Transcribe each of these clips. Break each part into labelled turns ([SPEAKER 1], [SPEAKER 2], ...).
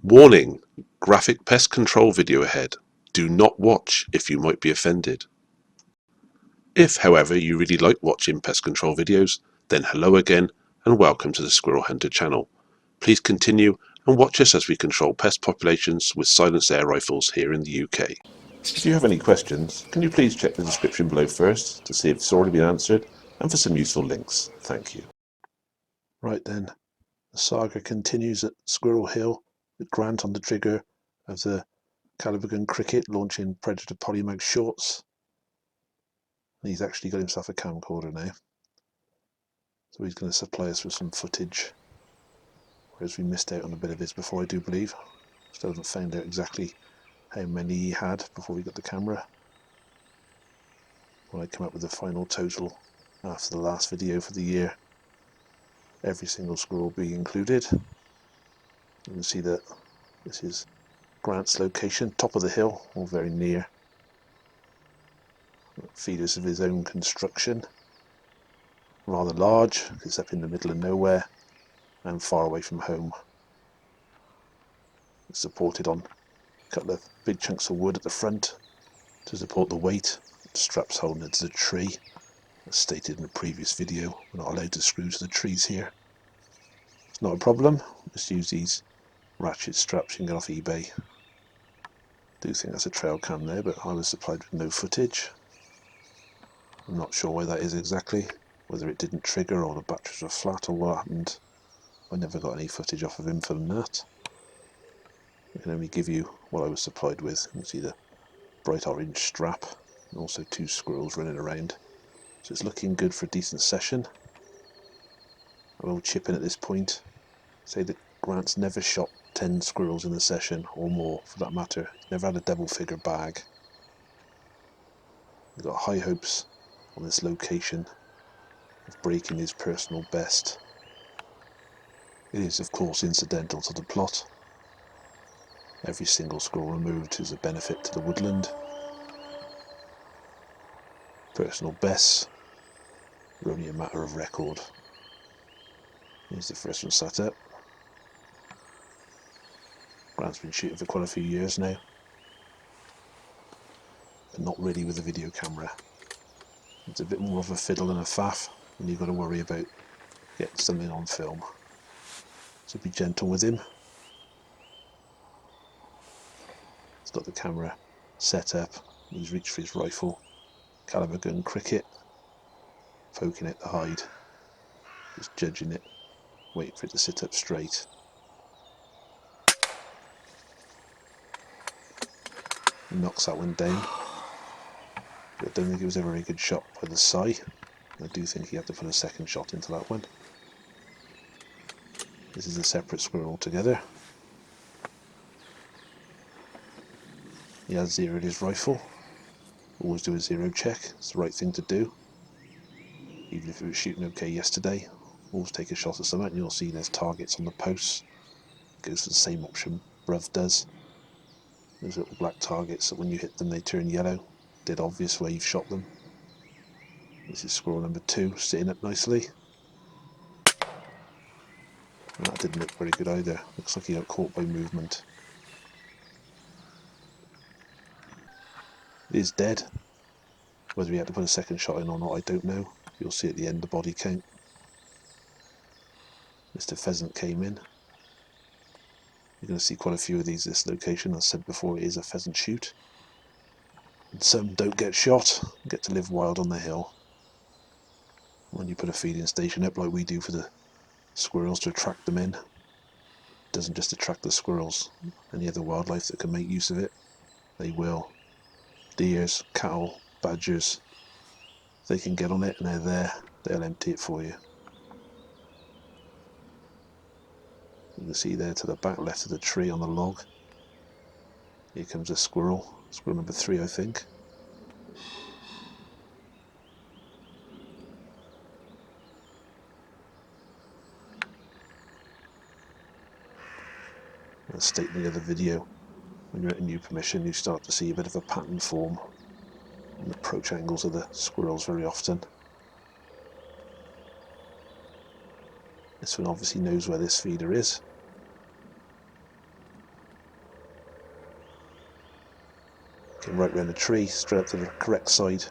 [SPEAKER 1] Warning! Graphic pest control video ahead. Do not watch if you might be offended. If, however, you really like watching pest control videos, then hello again and welcome to the Squirrel Hunter channel. Please continue and watch us as we control pest populations with silenced air rifles here in the UK. If you have any questions, can you please check the description below first to see if it's already been answered and for some useful links. Thank you. Right then, the saga continues at Squirrel Hill with Grant on the trigger of the caliber gun cricket launching Predator Polymag shorts. And he's actually got himself a camcorder now, so he's going to supply us with some footage, whereas we missed out on a bit of his before, I do believe. Still haven't found out exactly how many he had before we got the camera. When I come up with the final total after the last video for the year, every single squirrel will be included. You can see that this is Grant's location, top of the hill, or very near. Feeders of his own construction, rather large, it's up in the middle of nowhere and far away from home. It's supported on a couple of big chunks of wood at the front to support the weight. The straps holding it to the tree. As stated in the previous video, we're not allowed to screw to the trees here. It's not a problem, just use these ratchet straps you can get off eBay. I do think that's a trail cam there, but I was supplied with no footage. I'm not sure why that is exactly, whether it didn't trigger or the batteries were flat or what happened. I never got any footage off of him from that. I can only give you what I was supplied with. You can see the bright orange strap and also two squirrels running around. So it's looking good for a decent session. I will chip in at this point, say that Grant's never shot 10 squirrels in a session, or more for that matter. He's never had a double figure bag. He's got high hopes on this location of breaking his personal best. It is of course incidental to the plot. Every single squirrel removed is a benefit to the woodland. Personal bests are only a matter of record. Here's the first one sat up. Grant's been shooting for quite a few years now, but not really with a video camera. It's a bit more of a fiddle than a faff when you've got to worry about getting something on film. So be gentle with him. He's got the camera set up, he's reached for his rifle, caliber gun cricket, poking at the hide, just judging it, waiting for it to sit up straight. He knocks that one down, but I don't think it was ever a very good shot by the Sai. I do think he had to put a second shot into that one. This is a separate squirrel altogether. He has zeroed his rifle. Always do a zero check, it's the right thing to do. Even if it was shooting okay yesterday, always take a shot at something and you'll see there's targets on the posts. It goes for the same option Bruv does. Those little black targets that when you hit them they turn yellow. Dead obvious where you've shot them. This is squirrel number 2, sitting up nicely. And that didn't look very good either. Looks like he got caught by movement. It is dead. Whether he had to put a second shot in or not, I don't know. You'll see at the end the body count. Mr. Pheasant came in. You're going to see quite a few of these this location. As I said before, it is a pheasant shoot. And some don't get shot, get to live wild on the hill. When you put a feeding station up like we do for the squirrels to attract them in, it doesn't just attract the squirrels. Any other wildlife that can make use of it, they will. Deers, cattle, badgers, if they can get on it and they're there, they'll empty it for you. You can see there to the back left of the tree on the log. Here comes a squirrel. Squirrel number 3, I think. As stated in the other video, when you're at a new permission you start to see a bit of a pattern form in the approach angles of the squirrels very often. This one obviously knows where this feeder is. Came right round the tree, straight up to the correct side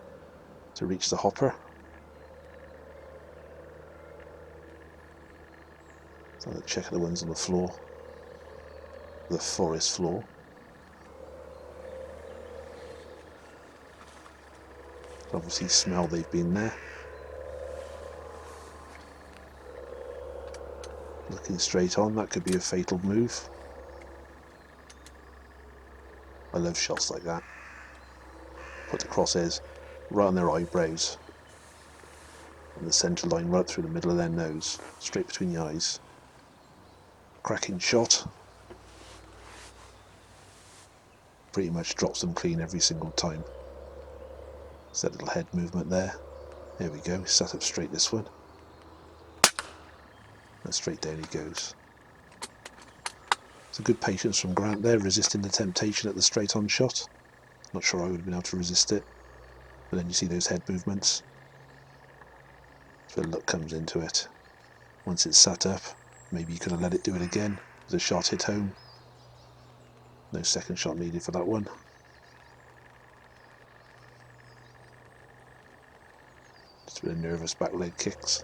[SPEAKER 1] to reach the hopper. So I'm checking the ones on the floor, the forest floor. Obviously smell they've been there. Looking straight on, that could be a fatal move. I love shots like that. Put the crosshairs right on their eyebrows and the centre line right through the middle of their nose, straight between the eyes. Cracking shot. Pretty much drops them clean every single time. It's that little head movement there. There we go, sat up straight this one. And straight down he goes. It's a good patience from Grant there, resisting the temptation at the straight on shot. Not sure I would have been able to resist it. But then you see those head movements. So luck comes into it. Once it's sat up, maybe you could have let it do it again. The shot hit home. No second shot needed for that one. Just a bit of nervous back leg kicks.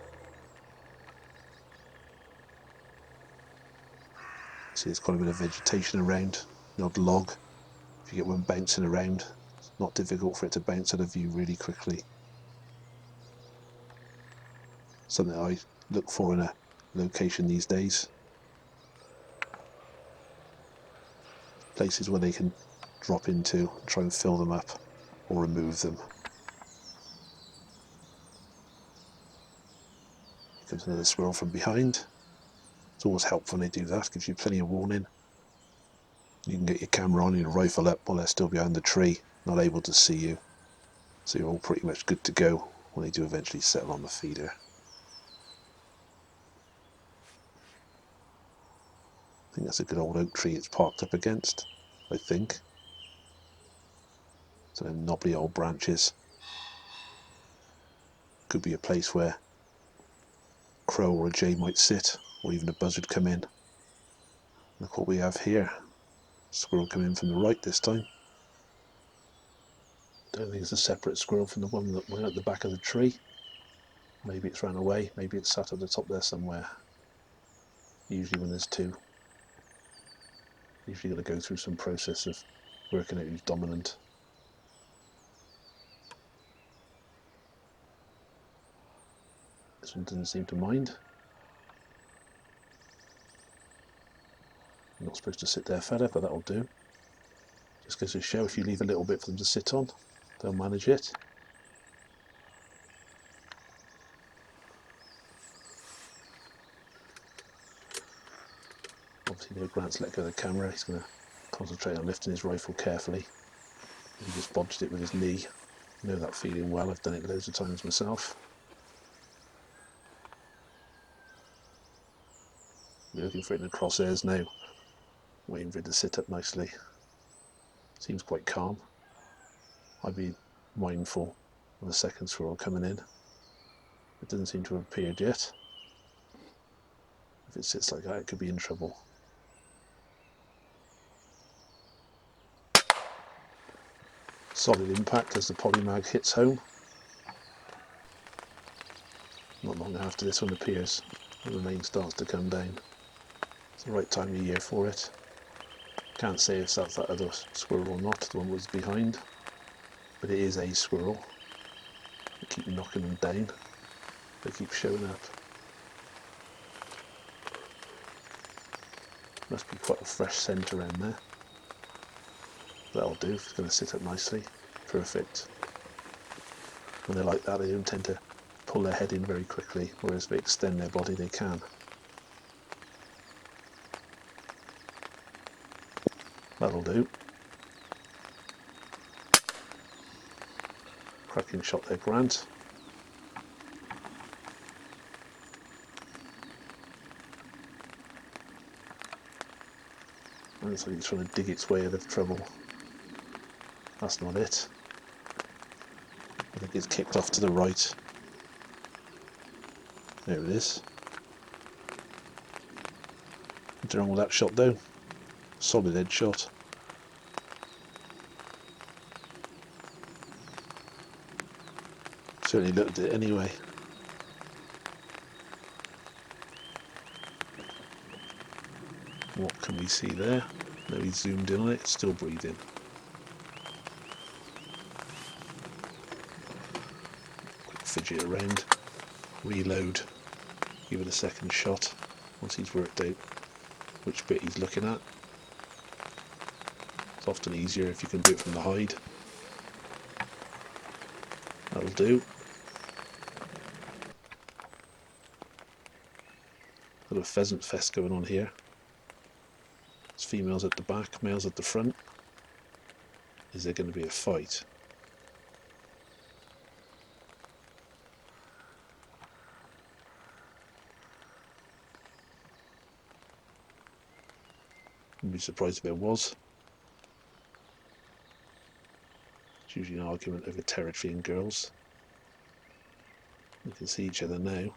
[SPEAKER 1] See, there's quite a bit of vegetation around, an odd log. If you get one bouncing around, it's not difficult for it to bounce out of view really quickly. Something I look for in a location these days. Places where they can drop into and try and fill them up or remove them. Here comes another squirrel from behind. It's always helpful when they do that, gives you plenty of warning. You can get your camera on and your rifle up while they're still behind the tree, not able to see you. So you're all pretty much good to go when they do eventually settle on the feeder. I think that's a good old oak tree it's parked up against, I think. So them knobbly old branches. Could be a place where a crow or a jay might sit, or even a buzzard come in. Look what we have here. Squirrel coming in from the right this time. Don't think it's a separate squirrel from the one that went at the back of the tree. Maybe it's ran away, maybe it's sat at the top there somewhere. Usually when there's two. Usually got to go through some process of working out who's dominant. This one doesn't seem to mind. You're not supposed to sit there fed up, but that'll do. Just goes to show if you leave a little bit for them to sit on, they'll manage it. Obviously, now Grant's let go of the camera. He's going to concentrate on lifting his rifle carefully. He just bodged it with his knee. I know that feeling well. I've done it loads of times myself. We're looking for it in the crosshairs now. Waiting for it to sit up nicely. Seems quite calm. I'd be mindful of the second squirrel coming in. It doesn't seem to have appeared yet. If it sits like that, it could be in trouble. Solid impact as the polymag hits home. Not long after this one appears, and the rain starts to come down. It's the right time of year for it. Can't say if that's that other squirrel or not, the one was behind. But it is a squirrel. They keep knocking them down. They keep showing up. Must be quite a fresh scent around there. That'll do, it's going to sit up nicely. Perfect. When they're like that, they don't tend to pull their head in very quickly, whereas if they extend their body, they can. That'll do. Cracking shot there, Grant. And it's like it's trying to dig its way out of trouble. That's not it. I think it's kicked off to the right. There it is. What's wrong with that shot though? Solid head shot. Certainly looked at it anyway. What can we see there? No, he's zoomed in on it, still breathing. Quick fidget around, reload, give it a second shot once he's worked out which bit he's looking at. It's often easier if you can do it from the hide. That'll do. Got a pheasant fest going on here. There's females at the back, males at the front. Is there going to be a fight? I'd be surprised if there was. It's usually an argument over territory and girls. We can see each other now.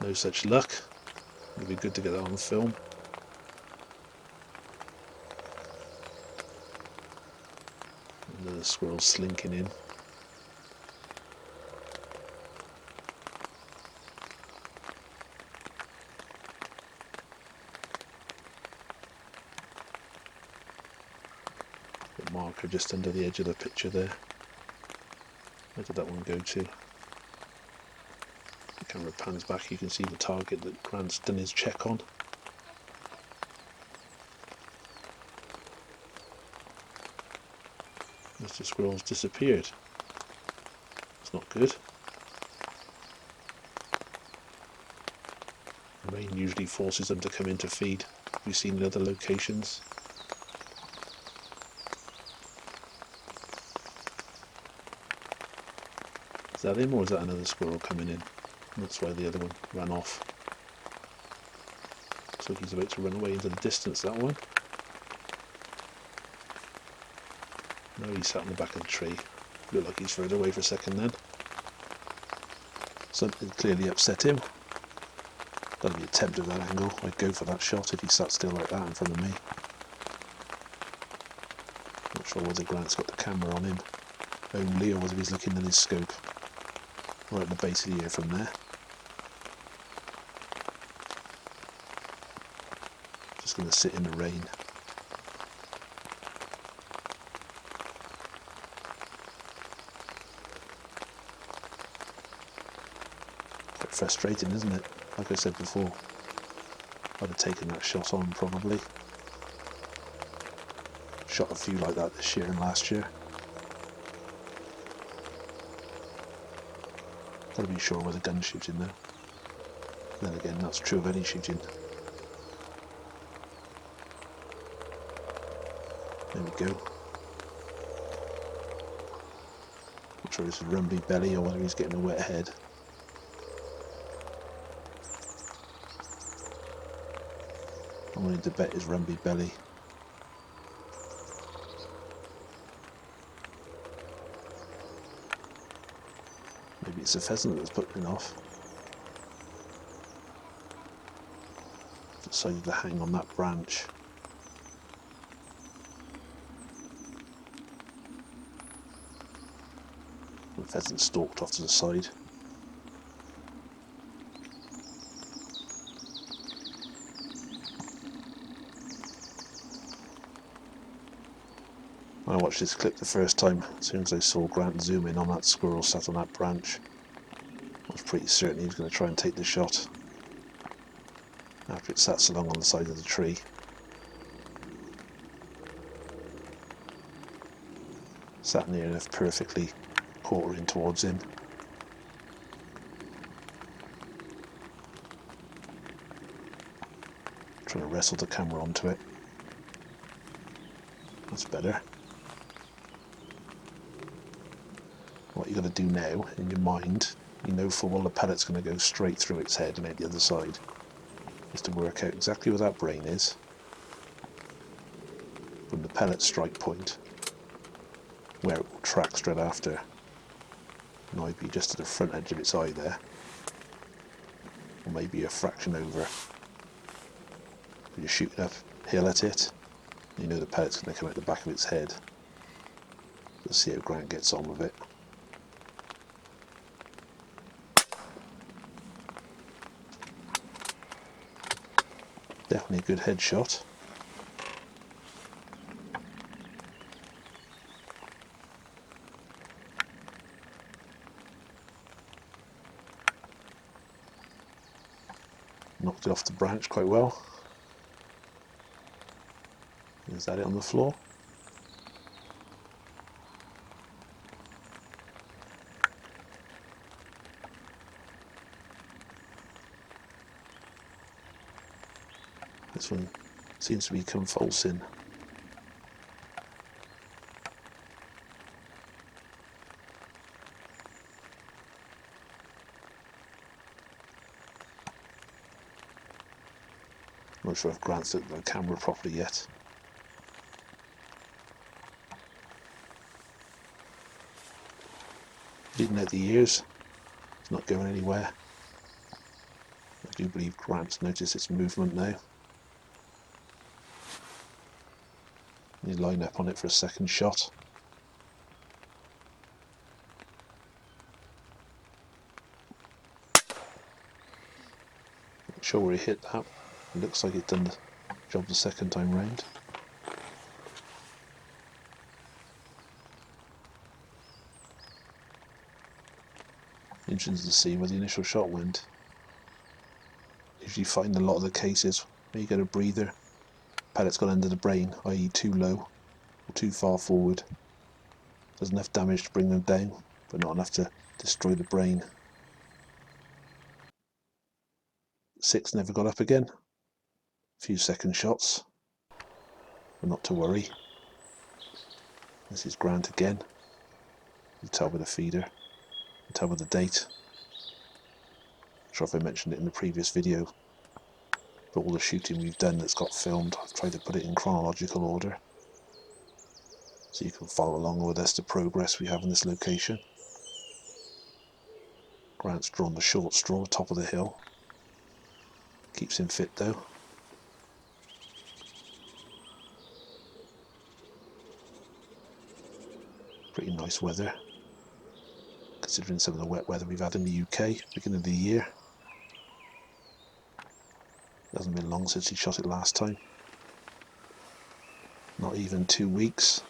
[SPEAKER 1] No such luck. It'd be good to get that on film. Another squirrel slinking in. The marker just under the edge of the picture there. Where did that one go to? The camera pans back, you can see the target that Grant's done his check on. Mr. Squirrel's disappeared. It's not good. The rain usually forces them to come in to feed. We've seen in other locations. Is that him or is that another squirrel coming in? That's why the other one ran off. Looks like he's about to run away into the distance, that one. No, he's sat on the back of the tree. Looked like he's further away for a second then. Something clearly upset him. That'd be a attempt at that angle. I'd go for that shot if he sat still like that in front of me. Not sure whether Grant's got the camera on him only or whether he's looking in his scope. Right at the base of the ear from there. Just going to sit in the rain. Quite frustrating, isn't it? Like I said before, I'd have taken that shot on probably. Shot a few like that this year and last year. Got to be sure with a gun shooting though. Then again, that's true of any shooting. There we go. Not sure it's a rumbly belly or whether he's getting a wet head. I'm willing to bet his rumbly belly. Maybe it's a pheasant that's putting off. Decided to hang on that branch. The pheasant stalked off to the side. When I watched this clip the first time, as soon as I saw Grant zoom in on that squirrel sat on that branch, I was pretty certain he was going to try and take the shot after it sat so long on the side of the tree. Sat near enough perfectly, quartering towards him. Trying to wrestle the camera onto it. That's better. What you got to do now, in your mind, you know full well the pellet's going to go straight through its head and out the other side, is to work out exactly where that brain is from the pellet strike point, where it will track straight after. And I'd be just at the front edge of its eye there, or maybe a fraction over. You're shooting up hill at it, You know the pellet's going to come out the back of its head. Let's see how Grant gets on with it. Definitely a good headshot. Knocked it off the branch quite well. Is that it on the floor? This one seems to be convulsing. Not sure if Grant's looked at the camera properly yet. Bleeding out the ears. It's not going anywhere. I do believe Grant's noticed its movement now. You line up on it for a second shot. Not sure where he hit that. It looks like it done the job the second time round. Interesting to see where the initial shot went. Usually find a lot of the cases where you get a breather, pellet's gone under the brain, i.e. too low or too far forward. Does enough damage to bring them down, but not enough to destroy the brain. 6 never got up again. A few second shots, but not to worry. This is Grant again. You tell with the feeder, you tell with the date. Not sure if I mentioned it in the previous video, but all the shooting we've done that's got filmed, I've tried to put it in chronological order, so you can follow along with us the progress we have in this location. Grant's drawn the short straw, top of the hill. Keeps him fit though. Pretty nice weather, considering some of the wet weather we've had in the UK beginning of the year. It hasn't been long since he shot it last time. Not even 2 weeks.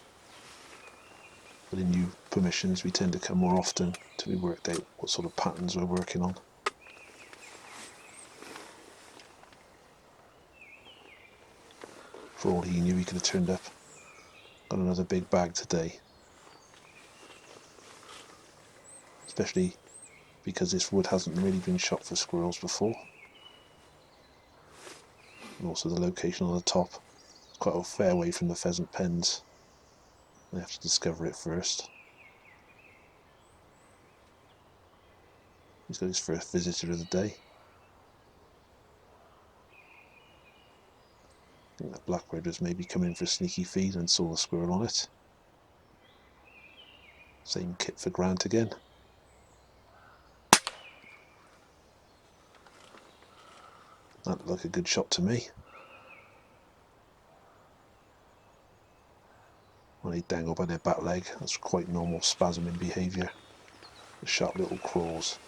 [SPEAKER 1] But in new permissions we tend to come more often till we worked out what sort of patterns we're working on. For all he knew, he could have turned up, got another big bag today. Especially because this wood hasn't really been shot for squirrels before. And also the location on the top is quite a fair way from the pheasant pens. They have to discover it first. He's got his first visitor of the day. I think that blackbird was maybe coming for a sneaky feed and saw the squirrel on it. Same kit for Grant again. That looked like a good shot to me. When they dangle by their back leg, that's quite normal spasming behaviour. The sharp little claws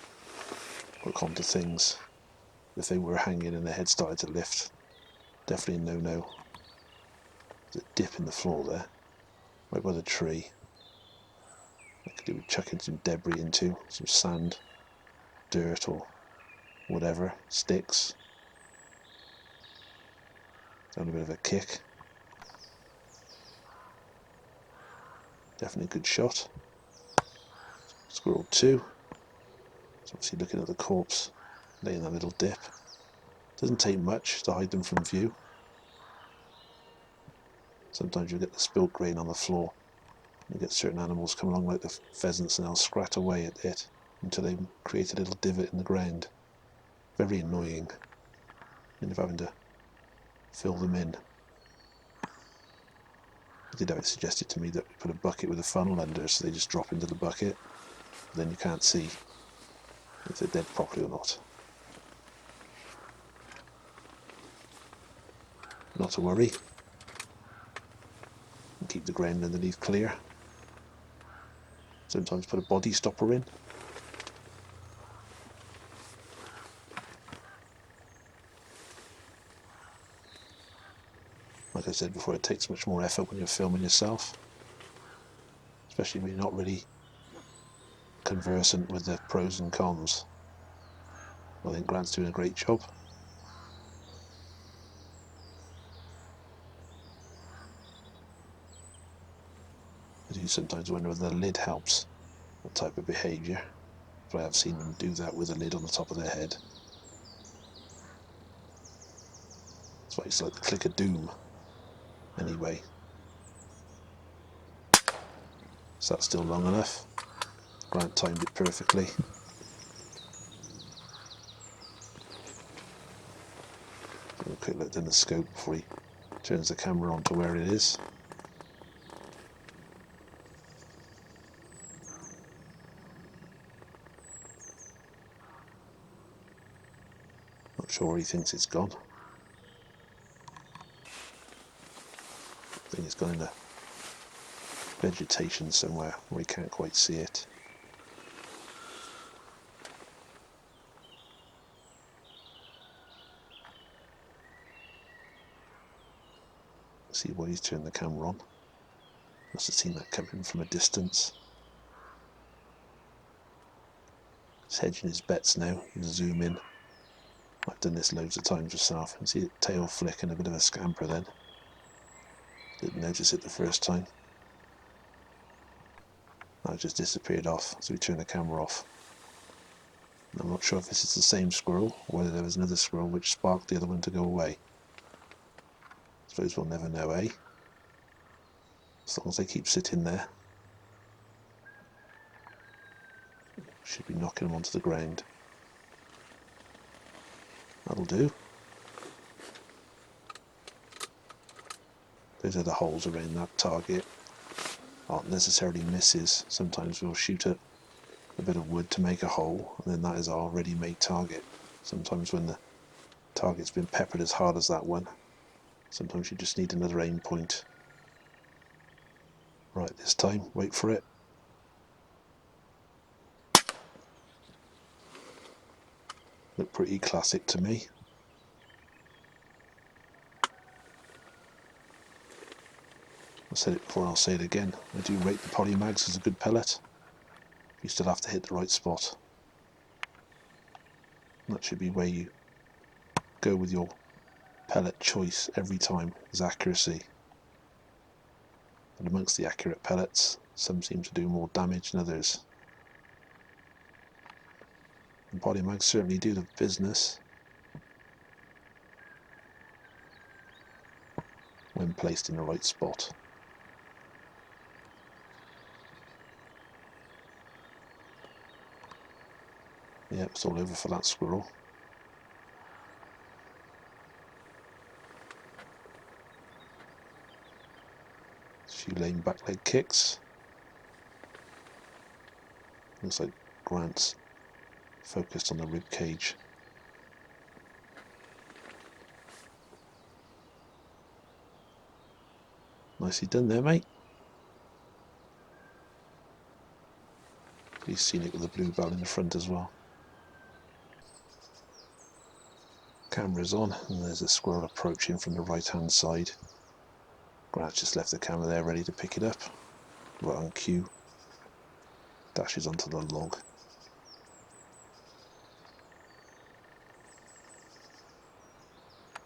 [SPEAKER 1] hook onto things. If they were hanging and their head started to lift, definitely a no-no. There's a dip in the floor there, right by the tree. I could do with chucking some debris into, some sand, dirt or whatever, sticks. Down a bit of a kick. Definitely a good shot. Squirrel 2. It's obviously looking at the corpse, laying that little dip. Doesn't take much to hide them from view. Sometimes you'll get the spilt grain on the floor. You get certain animals come along like the pheasants and they'll scrat away at it until they create a little divot in the ground. Very annoying. End up having to fill them in. I did have it suggested to me that we put a bucket with a funnel under so they just drop into the bucket. Then you can't see if they're dead properly or not. Not to worry. keep the ground underneath clear. Sometimes put a body stopper in. Like I said before, it takes much more effort when you're filming yourself, especially when you're not really conversant with the pros and cons. I think Grant's doing a great job. I do sometimes wonder whether the lid helps that type of behaviour, but I have seen them do that with a lid on the top of their head. That's why it's like the click of doom. Anyway, is that still long enough? Grant timed it perfectly. Give him a quick look down the scope before he turns the camera on to where it is. Not sure where he thinks it's gone. I think it's gone in the vegetation somewhere where he can't quite see it. See why he's turned the camera on. Must have seen that coming from a distance. He's hedging his bets now. He'll zoom in. I've done this loads of times myself. And see the tail flick and a bit of a scamper then. Didn't notice it the first time. That just disappeared off, so we turned the camera off. And I'm not sure if this is the same squirrel or whether there was another squirrel which sparked the other one to go away. I suppose we'll never know, eh? As long as they keep sitting there. Should be knocking them onto the ground. That'll do. Those are the holes around that target. Aren't necessarily misses. Sometimes we'll shoot at a bit of wood to make a hole, and then that is our ready-made target. Sometimes when the target's been peppered as hard as that one, sometimes you just need another aim point. Right, this time, wait for it. Look pretty classic to me. I said it before and I'll say it again. I do rate the polymags as a good pellet. You still have to hit the right spot. That should be where you go with your pellet choice every time, is accuracy. But amongst the accurate pellets, some seem to do more damage than others. And polymags certainly do the business when placed in the right spot. Yeah, it's all over for that squirrel. A few lame back leg kicks. Looks like Grant's focused on the rib cage. Nicely done there, mate. He's seen it with the bluebell in the front as well. Camera's on, and there's a squirrel approaching from the right hand side. Grant just left the camera there ready to pick it up. Right on cue. Dashes onto the log.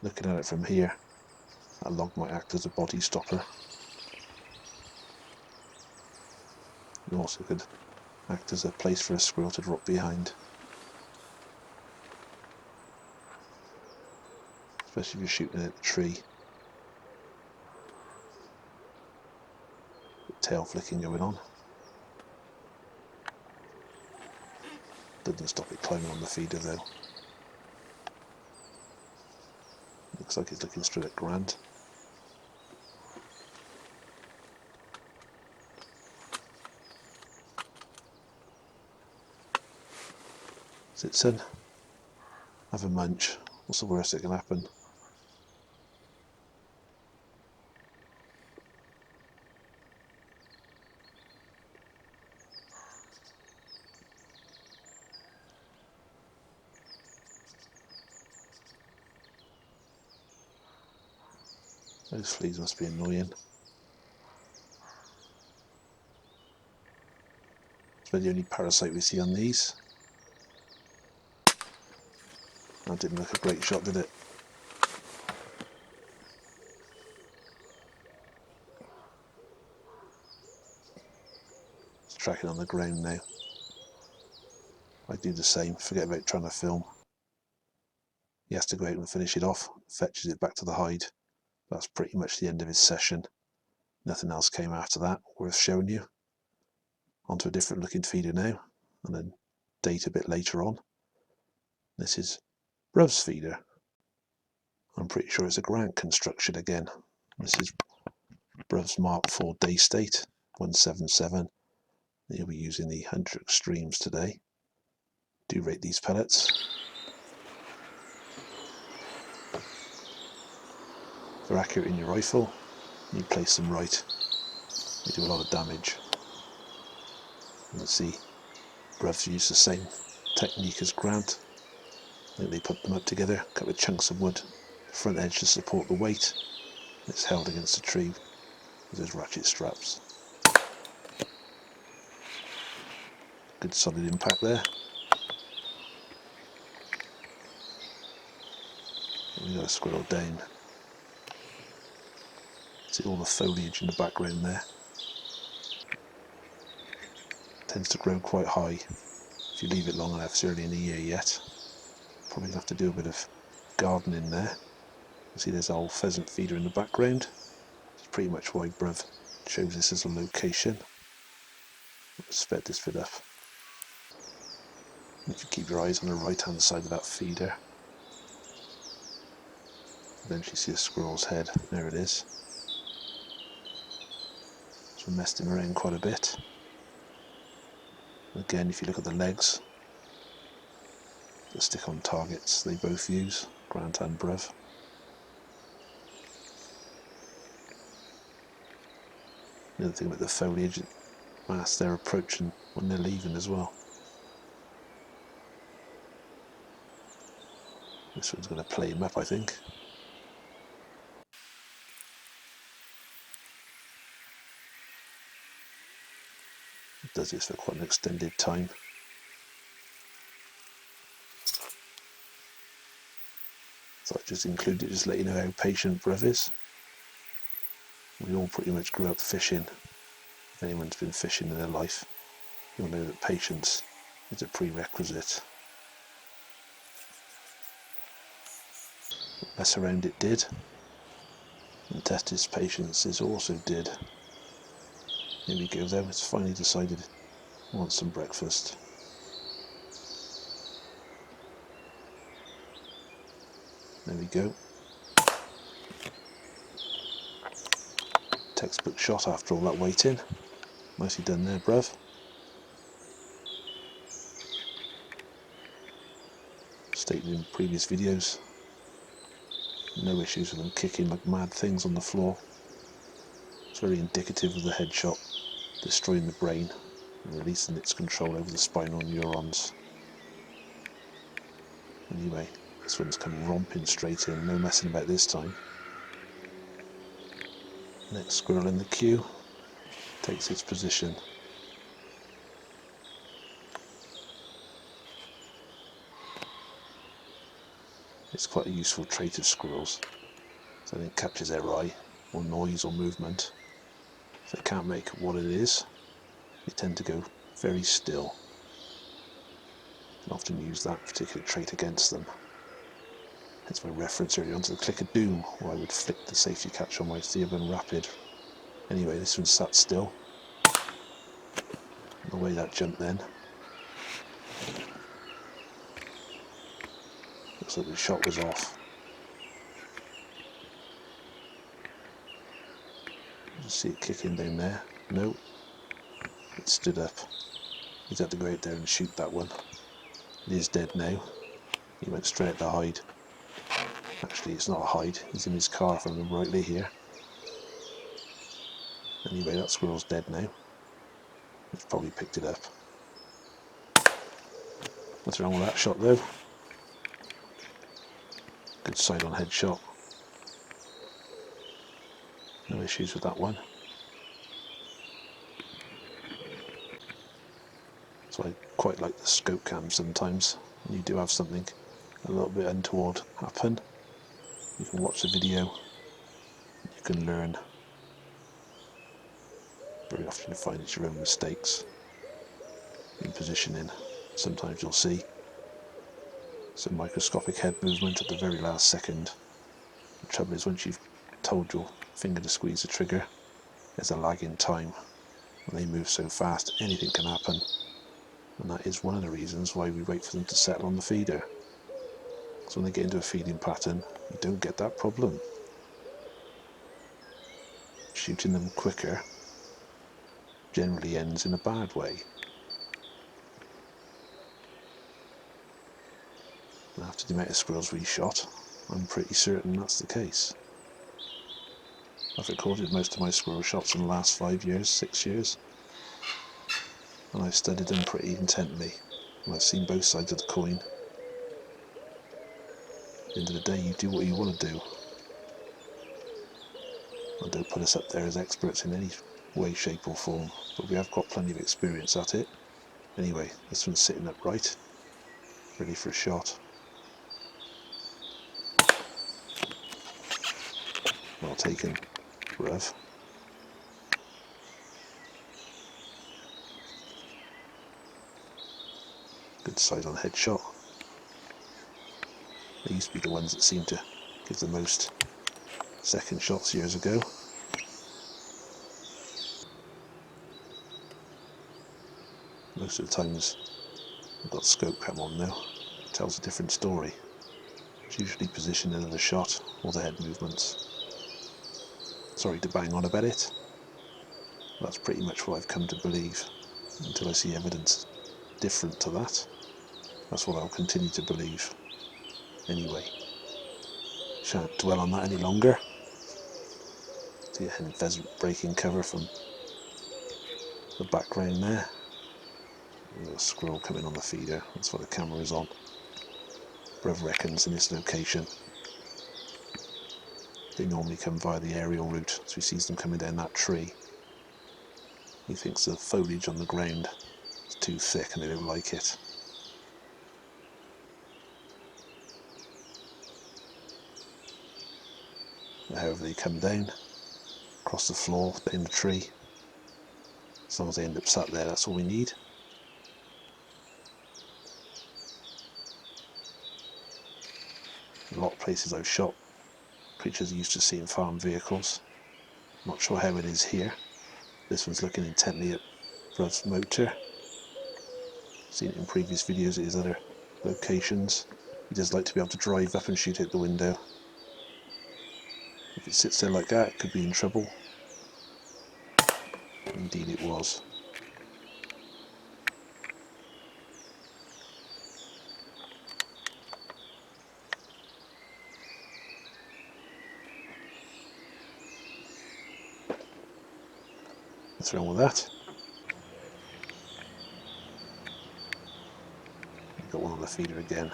[SPEAKER 1] Looking at it from here, that log might act as a body stopper. It also could act as a place for a squirrel to drop behind. Especially if you're shooting at a tree. Tail flicking going on. Doesn't stop it climbing on the feeder though. Looks like it's looking straight at Grant. Sit, son. Have a munch. What's the worst that can happen? Those fleas must be annoying. It's the only parasite we see on these. That didn't look a great shot, did it? It's tracking on the ground now. I do the same, forget about trying to film. He has to go out and finish it off, fetches it back to the hide. That's pretty much the end of his session. Nothing else came after that worth showing you. Onto a different looking feeder now, and then date a bit later on. This is Bruv's feeder. I'm pretty sure it's a Grant construction again. This is Bruv's Mark IV day state, 177. He'll be using the 100 Extremes today. Do rate these pellets. If they're accurate in your rifle, you place them right, they do a lot of damage. You can see Bruv's used the same technique as Grant. I think they put them up together, a couple of chunks of wood, the front edge to support the weight. It's held against a tree with those ratchet straps. Good solid impact there. We got a squirrel down. See all the foliage in the background there. Tends to grow quite high if you leave it long enough. It's early in the year yet. Probably gonna have to do a bit of gardening there. You see there's an old pheasant feeder in the background. It's pretty much why Bruv chose this as a location. Let's sped this bit up. If you keep your eyes on the right hand side of that feeder, eventually see a squirrel's head. There it is. So we messed him around quite a bit. Again, if you look at the legs, the stick-on targets they both use, Grant and Bruv. The other thing about the foliage, it masks their approaching when they're leaving as well. This one's going to play him up, I think. It does this for quite an extended time. So I just include it, just let you know how patient Bruv is. We all pretty much grew up fishing. If anyone's been fishing in their life, you'll know that patience is a prerequisite. Mess around it did, and test his patience is also did. Here we go though, it's finally decided it wants some breakfast. There we go. Textbook shot after all that waiting. Nicely done there, Bruv. Stated in previous videos, no issues with them kicking like mad things on the floor. It's very indicative of the headshot destroying the brain and releasing its control over the spinal neurons. Anyway, this one's come romping straight in, no messing about this time. Next squirrel in the queue takes its position. It's quite a useful trait of squirrels, so it catches their eye, or noise or movement. If they can't make what it is, they tend to go very still. You can often use that particular trait against them. Hence my reference earlier on to the click of doom, where I would flick the safety catch on my Theoban Rapid. Anyway, this one sat still. The way that jumped then. Looks like the shot was off. Just see it kicking down there. No, it stood up. He's had to go out there and shoot that one. It is dead now. He went straight at the hide. Actually, it's not a hide. He's in his car, if I remember rightly here. Anyway, that squirrel's dead now. He's probably picked it up. What's wrong with that shot though? Good side-on head shot. No issues with that one. So I quite like the scope cam sometimes. When you do have something a little bit untoward happen, you can watch the video, you can learn. Very often you find it's your own mistakes in positioning. Sometimes you'll see some microscopic head movement at the very last second. The trouble is, once you've told your finger to squeeze the trigger, there's a lag in time. When they move so fast, anything can happen. And that is one of the reasons why we wait for them to settle on the feeder. So when they get into a feeding pattern, you don't get that problem. Shooting them quicker generally ends in a bad way. And after the amount of squirrels we shot, I'm pretty certain that's the case. I've recorded most of my squirrel shots in the last 5 years, 6 years, and I've studied them pretty intently, and I've seen both sides of the coin. At the end of the day, you do what you want to do. I don't put us up there as experts in any way, shape or form, but we have got plenty of experience at it. Anyway, this one's sitting upright, ready for a shot. Well taken, Rev. Good side on headshot. They used to be the ones that seemed to give the most second shots years ago. Most of the times I've got scope cam on now. It tells a different story. It's usually positioning of the shot or the head movements. Sorry to bang on about it. That's pretty much what I've come to believe. Until I see evidence different to that, that's what I'll continue to believe. Anyway, shan't dwell on that any longer. See a hen pheasant breaking cover from the background there. There's a squirrel coming on the feeder. That's what the camera is on. Rev reckons in this location they normally come via the aerial route, so he sees them coming down that tree. He thinks the foliage on the ground is too thick and they don't like it. But however they come down, across the floor, down the tree, as long as they end up sat there, that's all we need. A lot of places I've shot, creatures are used to seeing farm vehicles. Not sure how it is here. This one's looking intently at Rev's motor. Seen it in previous videos at his other locations. He does like to be able to drive up and shoot out the window. If it sits there like that, it could be in trouble. Indeed it was. What's wrong with that? We've got one on the feeder again.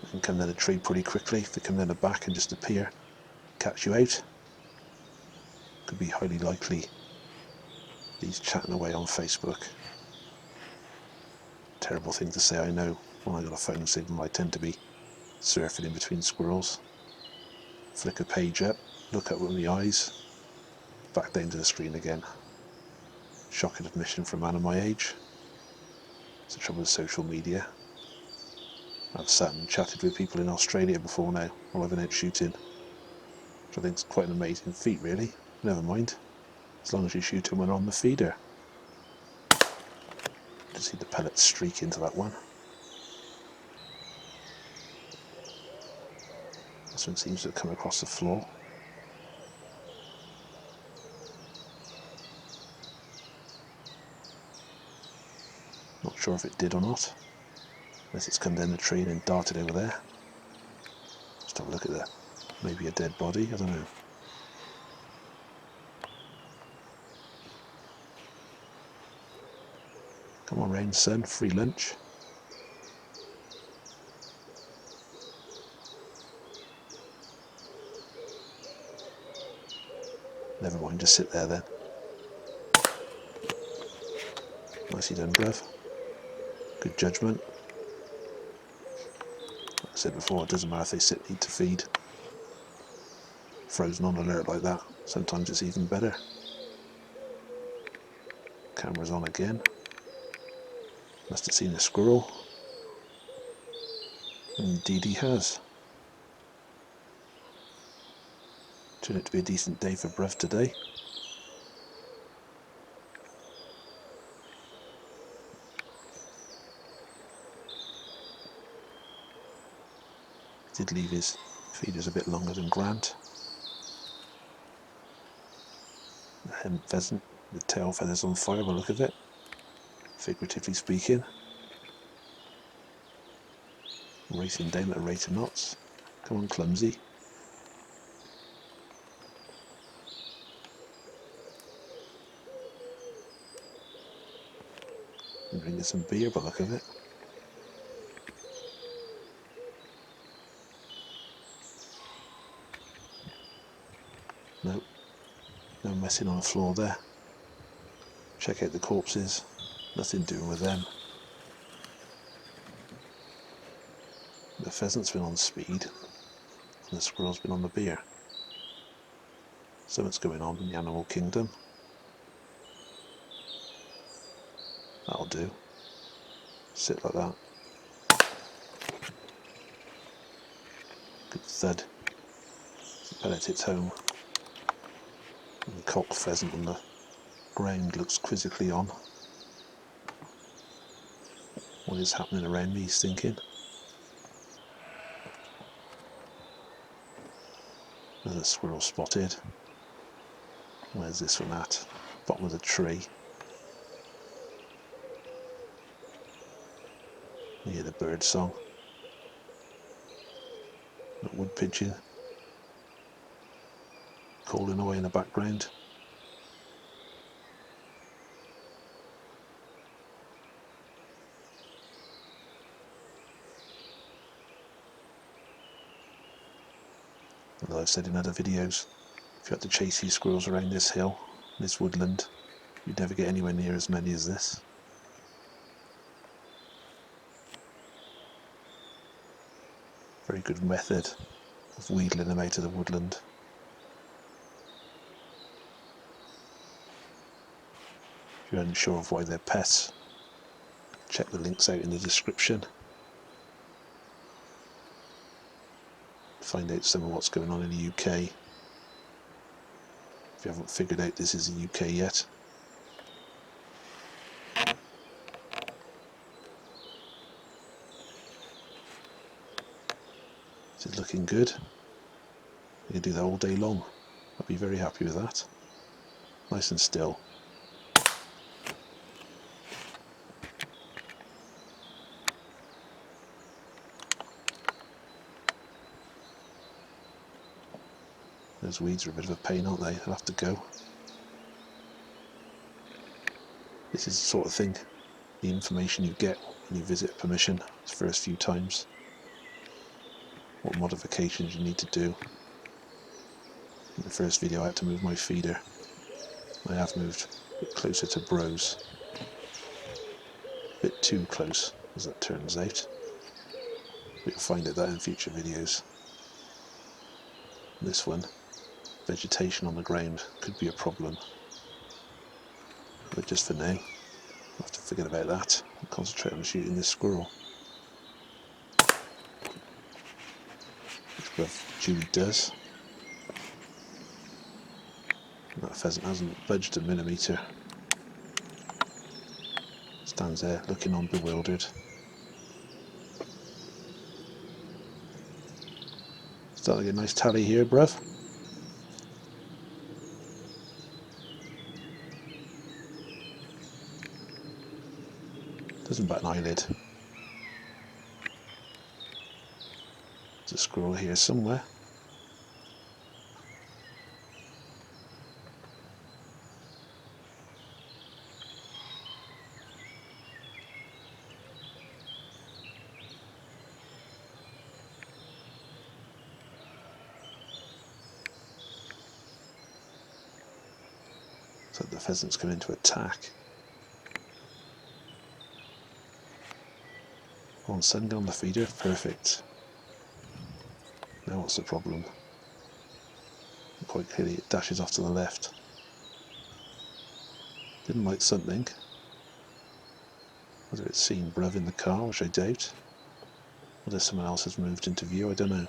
[SPEAKER 1] They can come down the tree pretty quickly. If they come down the back and just appear, catch you out. Could be highly likely he's chatting away on Facebook. Terrible thing to say, I know. When I got a phone signal, I tend to be surfing in between squirrels. Flick a page up, look up with my eyes, back down to the screen again. Shocking admission for a man of my age. It's the trouble with social media. I've sat and chatted with people in Australia before now, while I've been out shooting, which I think is quite an amazing feat really. Never mind, as long as you shoot them when on the feeder. You see the pellets streak into that one. This one seems to have come across the floor. Not sure if it did or not, unless it's come down the tree and then darted over there. Just have a look at that. Maybe a dead body, I don't know. Come on round, son, free lunch. Never mind, just sit there then. Nicely done, bruv. Good judgment. Like I said before, it doesn't matter if they need to feed. Frozen on alert like that, sometimes it's even better. Camera's on again. Must have seen a squirrel. Indeed he has. Turned out to be a decent day for bruv today. Did leave his feeders a bit longer than Grant. The hen pheasant, the tail feathers on fire by the look of it, figuratively speaking. Racing down at a rate of knots. Come on, clumsy. And drinking some beer by the look of it. Nope. No messing on the floor there. Check out the corpses. Nothing doing with them. The pheasant's been on speed, and the squirrel's been on the beer. Something's going on in the animal kingdom. That'll do. Sit like that. Good thud. The pellet hits home. And the cock pheasant on the ground looks quizzically on. What is happening around me, he's thinking. Another squirrel spotted. Where's this one at? Bottom of the tree. You hear the bird song. That wood pigeon calling away in the background. As I've said in other videos, if you had to chase these squirrels around this hill, this woodland, you'd never get anywhere near as many as this. Very good method of wheedling them out of the woodland. If you're unsure of why they're pests, check the links out in the description. Find out some of what's going on in the UK. If you haven't figured out this is the UK yet. This is looking good. You can do that all day long. I'll be very happy with that. Nice and still. Those weeds are a bit of a pain, aren't they? They'll have to go. This is the sort of thing, the information you get when you visit a permission the first few times. What modifications you need to do. In the first video I had to move my feeder. I have moved a bit closer to Bros. A bit too close, as it turns out. We'll find out that in future videos. This one, vegetation on the ground could be a problem. But just for now, I'll have to forget about that and concentrate on shooting this squirrel. Which bruv Julie does. And that pheasant hasn't budged a millimetre. Stands there looking on bewildered. Starting to get a nice tally here, bruv. Doesn't bat an eyelid. There's a squirrel here somewhere. So the pheasant's coming to attack. Come on, son, get on the feeder. Perfect. Now what's the problem? Quite clearly it dashes off to the left. Didn't like something. Whether it's seen Bruv in the car, which I doubt. Whether someone else has moved into view, I don't know.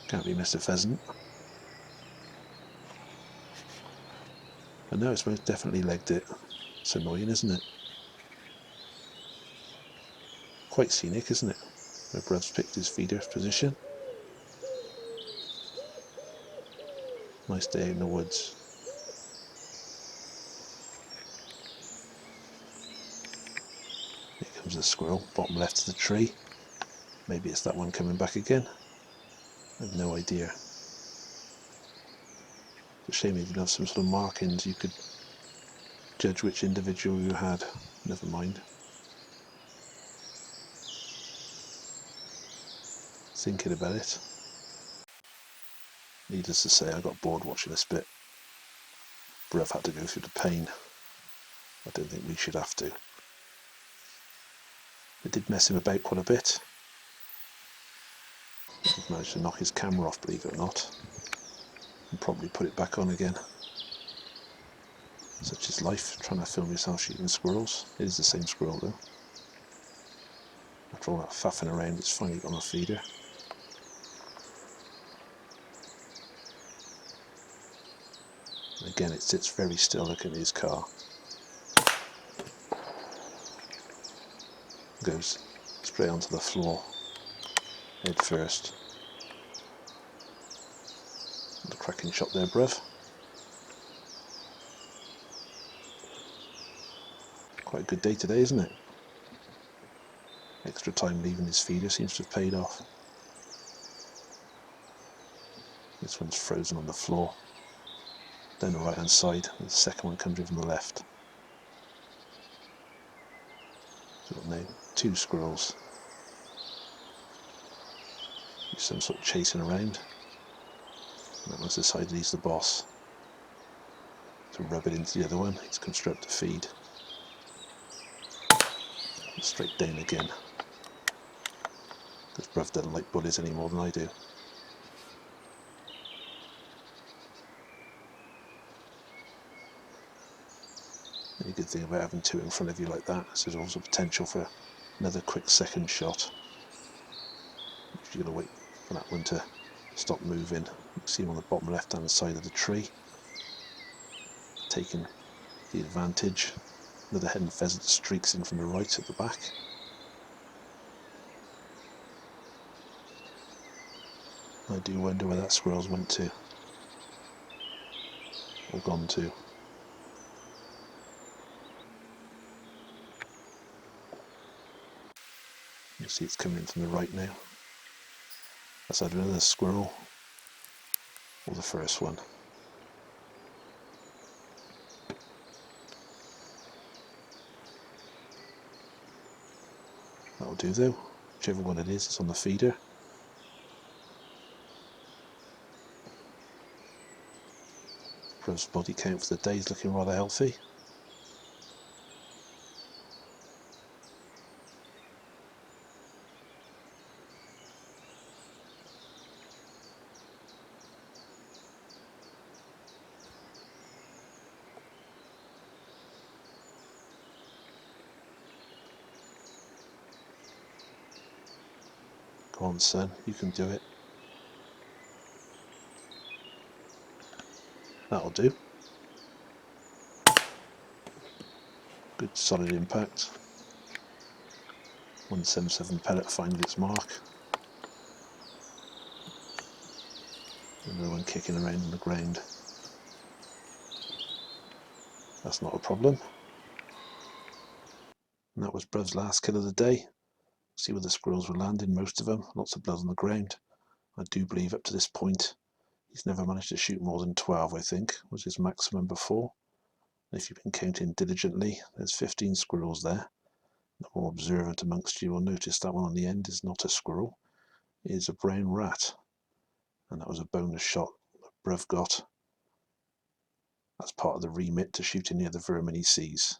[SPEAKER 1] Can't be Mr. Pheasant. But no, it's most definitely legged it. It's annoying, isn't it? Quite scenic, isn't it? Where Bruv's picked his feeder position. Nice day in the woods. Here comes the squirrel, bottom left of the tree. Maybe it's that one coming back again. I have no idea. It's a shame he didn't have some sort of markings you could judge which individual you had. Never mind. Thinking about it. Needless to say, I got bored watching this bit. Bruv had to go through the pain. I don't think we should have to. It did mess him about quite a bit. He managed to knock his camera off, believe it or not, and probably put it back on again. Such is life, trying to film yourself shooting squirrels. It is the same squirrel though. After all that faffing around, it's finally got on a feeder. And again, it sits very still looking at his car. Goes straight onto the floor, head first. And a cracking shot there, Bruv. Quite a good day today, isn't it? Extra time leaving his feeder seems to have paid off. This one's frozen on the floor. Down the right hand side, and the second one comes in from the left. So we've got now 2 squirrels. Some sort of chasing around. And that one's decided he's the boss. To rub it into the other one, he's come straight up to feed. And straight down again. Because Bruv doesn't like bullies any more than I do. The only good thing about having 2 in front of you like that is there's also potential for another quick second shot. You've got to wait for that one to stop moving. You can see him on the bottom left hand side of the tree, taking the advantage. Another hen pheasant streaks in from the right at the back. I do wonder where that squirrel's went to, or gone to. You see it's coming in from the right now. That's either another squirrel or the first one. That'll do though, whichever one it is, it's on the feeder. Bruv's body count for the day is looking rather healthy. Go on son, you can do it. That'll do. Good solid impact. 177 pellet finding its mark. Another one kicking around on the ground. That's not a problem. And that was Bruv's last kill of the day. See where the squirrels were landing, most of them. Lots of blood on the ground. I do believe up to this point he's never managed to shoot more than 12, I think, was his maximum before. And if you've been counting diligently, there's 15 squirrels there. The more observant amongst you will notice that one on the end is not a squirrel, it is a brown rat. And that was a bonus shot that Bruv got That's part of the remit to shoot any of the vermin he sees.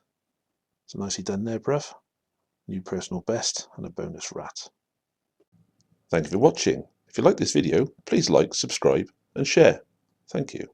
[SPEAKER 1] So nicely done there, bruv. New personal best and a bonus rat. Thank you for watching. If you like this video, please like, subscribe and share. Thank you.